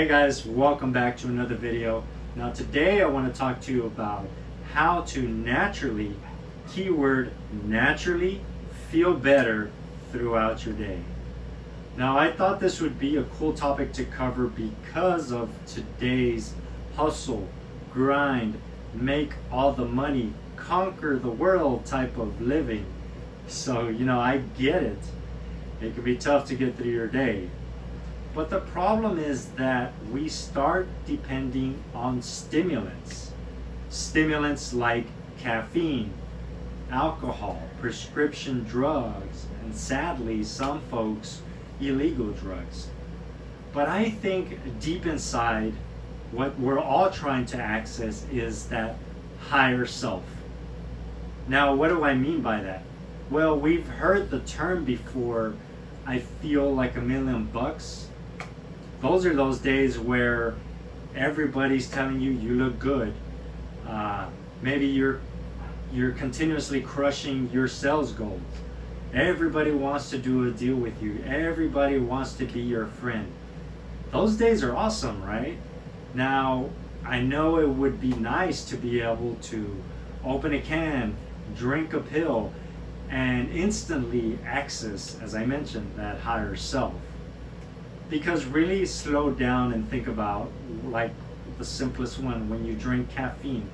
Hey guys, welcome back to another video. Now today I want to talk to you about how to naturally, keyword naturally, feel better throughout your day. Now I thought this would be a cool topic to cover because of today's hustle, grind, make all the money, conquer the world type of living. So, I get it. It can be tough to get through your day. But the problem is that we start depending on stimulants. Stimulants like caffeine, alcohol, prescription drugs, and sadly, some folks, illegal drugs. But I think deep inside, what we're all trying to access is that higher self. Now, what do I mean by that? Well, we've heard the term before, I feel like $1,000,000. Those are those days where everybody's telling you you look good. Maybe you're continuously crushing your sales goals. Everybody wants to do a deal with you. Everybody wants to be your friend. Those days are awesome, right? Now, I know it would be nice to be able to open a can, drink a pill, and instantly access, as I mentioned, that higher self. Because really slow down and think about, like the simplest one, when you drink caffeine,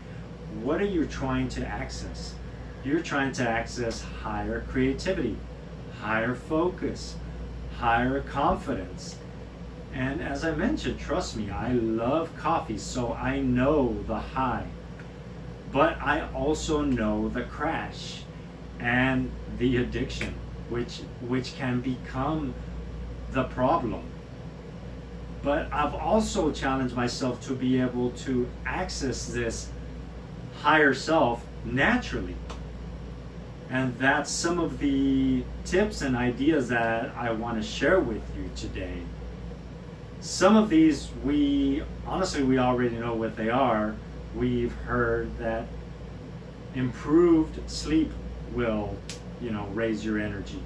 what are you trying to access? You're trying to access higher creativity, higher focus, higher confidence. And as I mentioned, trust me, I love coffee, so I know the high. But I also know the crash and the addiction, which can become the problem. But I've also challenged myself to be able to access this higher self naturally. And that's some of the tips and ideas that I want to share with you today. Some of these we already know what they are. We've heard that improved sleep will, raise your energy.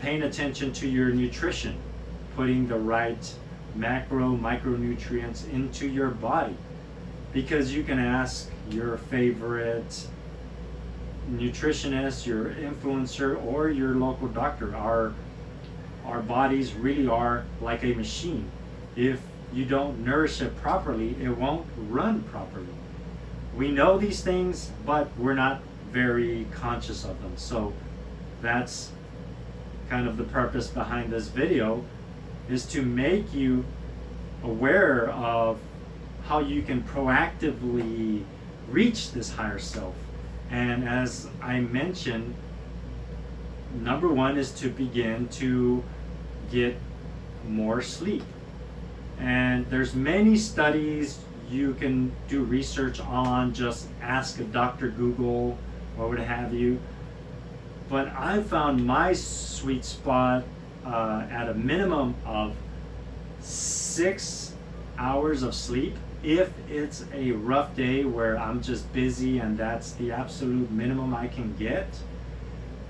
Paying attention to your nutrition, putting the right micronutrients into your body, because you can ask your favorite nutritionist, your influencer, or your local doctor. Our bodies really are like a machine. If you don't nourish it properly, it won't run properly. We know these things, but we're not very conscious of them. So that's kind of the purpose behind this video, is to make you aware of how you can proactively reach this higher self. And as I mentioned, number one is to begin to get more sleep. And there's many studies you can do research on, just ask a Dr. Google or what have you. But I found my sweet spot at a minimum of 6 hours of sleep. If it's a rough day where I'm just busy and that's the absolute minimum I can get.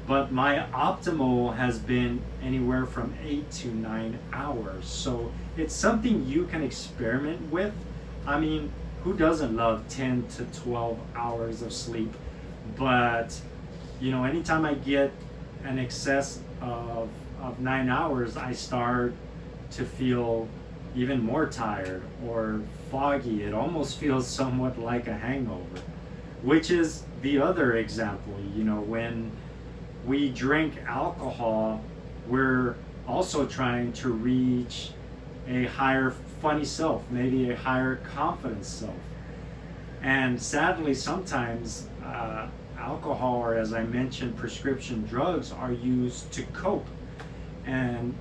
But my optimal has been anywhere from 8 to 9 hours. So it's something you can experiment with. I mean, who doesn't love 10 to 12 hours of sleep? But, anytime I get an excess of 9 hours, I start to feel even more tired or foggy. It almost feels somewhat like a hangover, which is the other example. When we drink alcohol, we're also trying to reach a higher funny self, maybe a higher confidence self. And sadly, sometimes alcohol, or as I mentioned, prescription drugs, are used to cope. And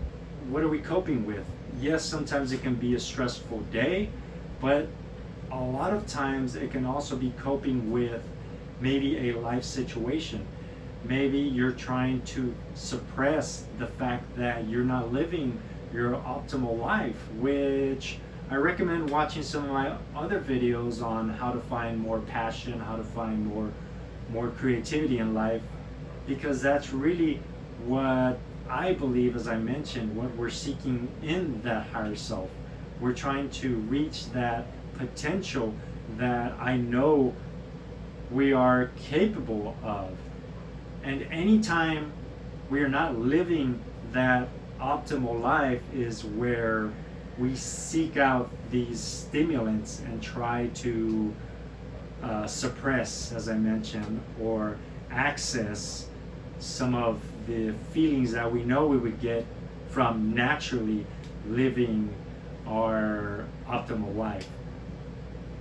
what are we coping with? Yes, sometimes it can be a stressful day, but a lot of times it can also be coping with maybe a life situation. Maybe you're trying to suppress the fact that you're not living your optimal life, which I recommend watching some of my other videos on how to find more passion, how to find more creativity in life, because that's really what I believe, as I mentioned, what we're seeking in that higher self. We're trying to reach that potential that I know we are capable of. And anytime we are not living that optimal life is where we seek out these stimulants and try to suppress, as I mentioned, or access some of the feelings that we know we would get from naturally living our optimal life.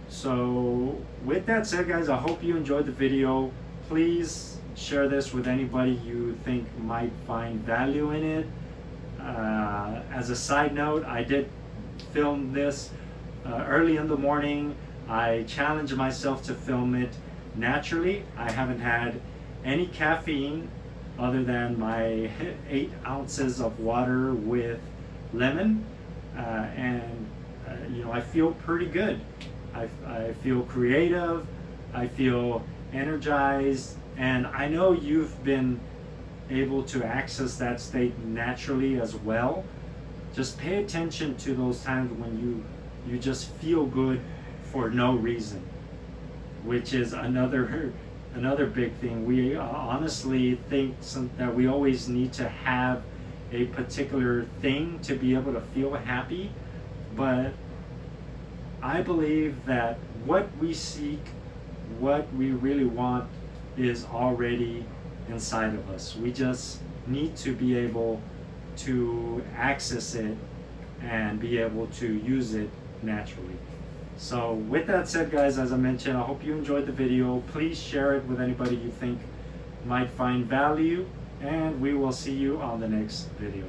So with that said, guys, I hope you enjoyed the video. Please share this with anybody you think might find value in it. As a side note, I did film this early in the morning. I challenged myself to film it naturally. I haven't had any caffeine other than my 8 ounces of water with lemon, and I feel pretty good. I feel creative, I feel energized, and I know you've been able to access that state naturally as well. Just pay attention to those times when you just feel good for no reason, which is another big thing. We honestly think that we always need to have a particular thing to be able to feel happy, but I believe that what we seek, what we really want, is already inside of us. We just need to be able to access it and be able to use it naturally. So with that said, guys, as I mentioned, I hope you enjoyed the video. Please share it with anybody you think might find value, and we will see you on the next video.